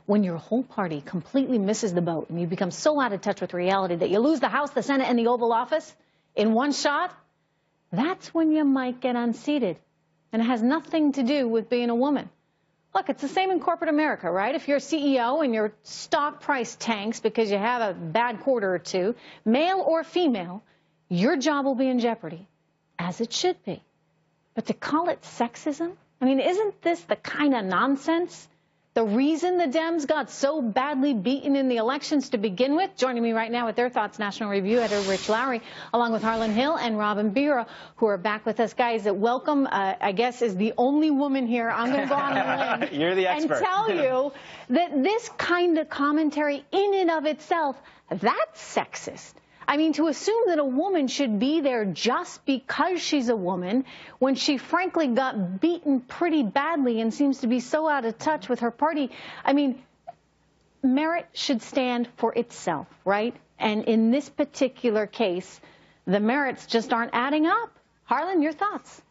when your whole party completely misses the boat and you become so out of touch with reality that you lose the House, the Senate, and the Oval Office in one shot, that's when you might get unseated. And it has nothing to do with being a woman. Look, it's the same in corporate America, right? If you're a CEO and your stock price tanks because you have a bad quarter or two, male or female, your job will be in jeopardy, as it should be. But to call it sexism? I mean, isn't this the kind of nonsense? The reason the Dems got so badly beaten in the elections to begin with? Joining me right now with their thoughts, National Review editor Rich Lowry, along with Harlan Hill and Robin Bira, who are back with us. Guys, welcome, I guess, is the only woman here. I'm going to go on a limb You're the expert. and tell you that this kind of commentary in and of itself, that's sexist. I mean, to assume that a woman should be there just because she's a woman when she frankly got beaten pretty badly and seems to be so out of touch with her party. I mean, merit should stand for itself, right? And in this particular case, the merits just aren't adding up. Harlan, your thoughts?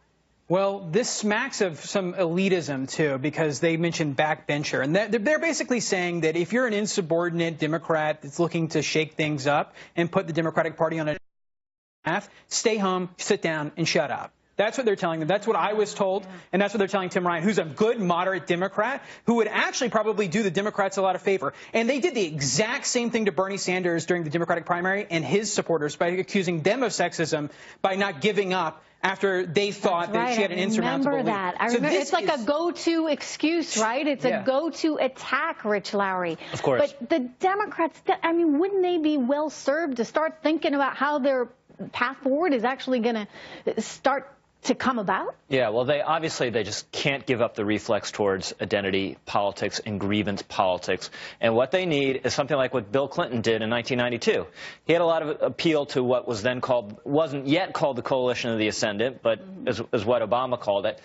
Well, this smacks of some elitism, too, because they mentioned backbencher. And they're basically saying that if you're an insubordinate Democrat that's looking to shake things up and put the Democratic Party on a path, stay home, sit down, and shut up. That's what they're telling them. That's what I was told, and that's what they're telling Tim Ryan, who's a good, moderate Democrat, who would actually probably do the Democrats a lot of favor. And they did the exact same thing to Bernie Sanders during the Democratic primary and his supporters by accusing them of sexism by not giving up after they thought that she had an insurmountable lead. I remember it's like a go-to excuse, right? It's a go-to attack, Rich Lowry. Of course. But the Democrats, I mean, wouldn't they be well served to start thinking about how their path forward is actually going to start to come about? Yeah, well, they just can't give up the reflex towards identity politics and grievance politics. And what they need is something like what Bill Clinton did in 1992. He had a lot of appeal to what was then wasn't yet called the Coalition of the Ascendant, but is what Obama called it.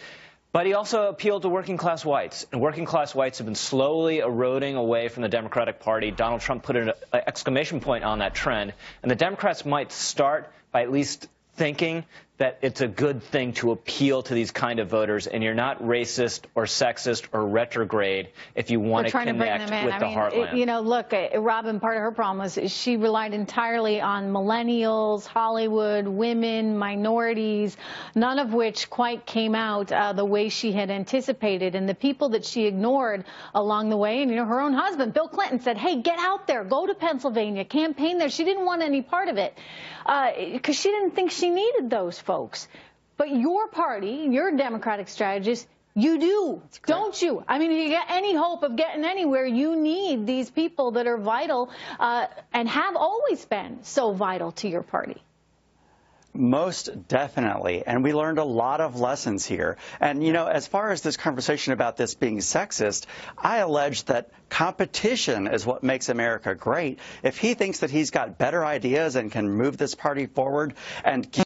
But he also appealed to working class whites, and working class whites have been slowly eroding away from the Democratic Party. Donald Trump put an exclamation point on that trend, and the Democrats might start by at least thinking that it's a good thing to appeal to these kind of voters, and you're not racist or sexist or retrograde if you want to connect with the heartland. You know, look, Robin, part of her problem was she relied entirely on millennials, Hollywood, women, minorities, none of which quite came out the way she had anticipated. And the people that she ignored along the way, and, you know, her own husband, Bill Clinton, said, hey, get out there, go to Pennsylvania, campaign there. She didn't want any part of it because she didn't think she needed those folks. But your party, your Democratic strategist, you do, don't you? I mean, if you get any hope of getting anywhere, you need these people that are vital and have always been so vital to your party. Most definitely. And we learned a lot of lessons here. And, you know, as far as this conversation about this being sexist, I allege that competition is what makes America great. If he thinks that he's got better ideas and can move this party forward and give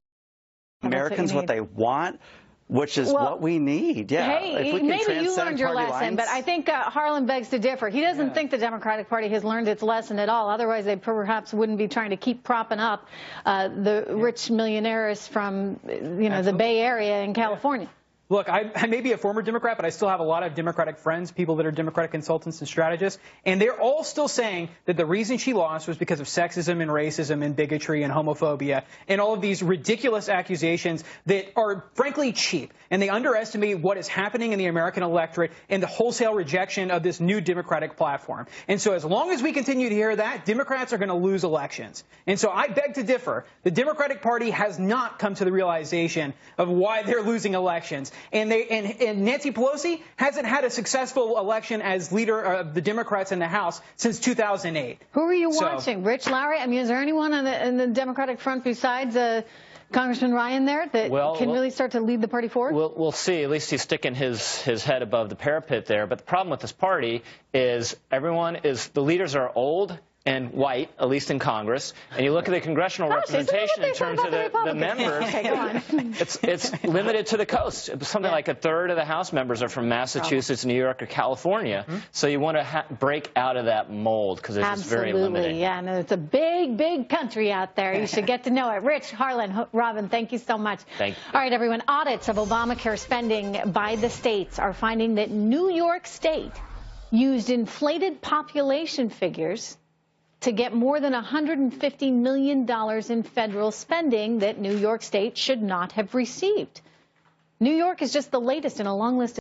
Americans what they want, which is what we need. Yeah. Hey, maybe you learned your lesson, but I think Harlan begs to differ. He doesn't think the Democratic Party has learned its lesson at all. Otherwise, they perhaps wouldn't be trying to keep propping up the rich millionaires from, you know, the Bay Area in California. Look, I may be a former Democrat, but I still have a lot of Democratic friends, people that are Democratic consultants and strategists, and they're all still saying that the reason she lost was because of sexism and racism and bigotry and homophobia and all of these ridiculous accusations that are, frankly, cheap. And they underestimate what is happening in the American electorate and the wholesale rejection of this new Democratic platform. And so as long as we continue to hear that, Democrats are going to lose elections. And so I beg to differ. The Democratic Party has not come to the realization of why they're losing elections. And Nancy Pelosi hasn't had a successful election as leader of the Democrats in the House since 2008. Who are you watching? Rich Lowry? I mean, is there anyone on the Democratic front besides Congressman Ryan there that can really start to lead the party forward? We'll see. At least he's sticking his head above the parapet there. But the problem with this party is the leaders are old and white, at least in Congress. And you look at the congressional representation in terms of the members, it's limited to the coast. Something like a third of the House members are from Massachusetts, New York, or California. So you want to break out of that mold because it's just very limited. Absolutely, yeah. No, it's a big, big country out there. You should get to know it. Rich, Harlan, Robin, thank you so much. Thank you. All right, everyone. Audits of Obamacare spending by the states are finding that New York State used inflated population figures to get more than $150 million in federal spending that New York State should not have received. New York is just the latest in a long list of